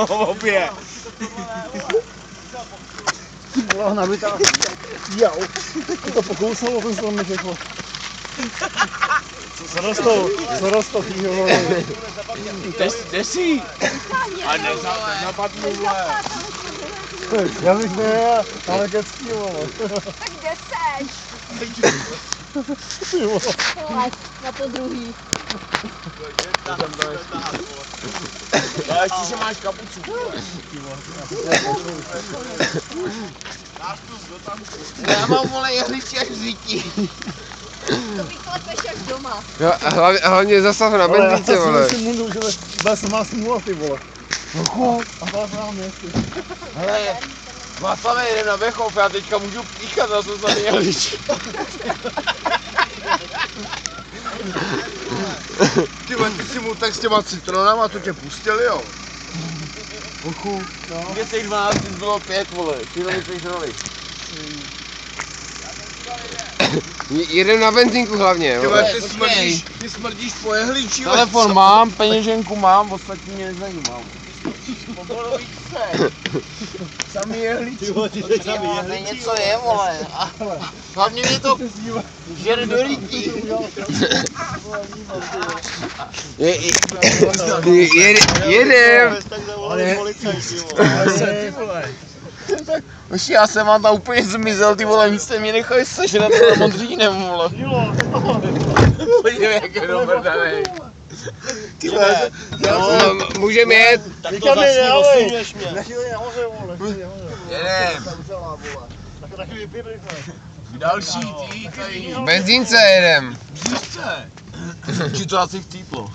Obě. Ty vole, nabitá. Jau. To pokousalo ten stromeček. Zarostou, ty vole. Desí. A nezapadnu, vole. Já bych nejel, ale kecký, vole. Tak kde seš? Ty vole. Na to druhý. Ale ještě, že máš kapucu. Já mám, vole, jehličí až řítí. To vyklepeš až doma. Jo, hlavně zastav na benzínce, vole. Já si mundu, že bez má smůla, ty vole. A to mám ještě. Hele, Václav, jdem na Bechov, já teďka můžu píchat, já jsem tady jehličí. Ty vole, ty si mu tak s těma citronama, to tě pustil, jo? Ochu, no. Mě těch 12 bylo 5, vole, ty nejseš roli. Jedem na benzínku hlavně, Ty vole. vole, ty smrdíš po jehličí. Telefon mám, peněženku mám, ostatní mě nezajímá. Poborový se. Samý jehličí. Ty vole, ty jsi sami Ne, něco je, vole. A hlavně mě to žere do lidí. Jedem. Už já jsem vám tam úplně zmizel, ty vole, nic jste mě nechali sežrat na modřínem, vole. Podívej, jak je dobrý. Ty vole, Můžeme jet. Tak to zase rozsunuješ mě. Nechtěli nahoře, vole. jedem. Tak vypij rychle. Další, ty tady. Benzínce jedem. Břízce. Ti to asi chcíplo.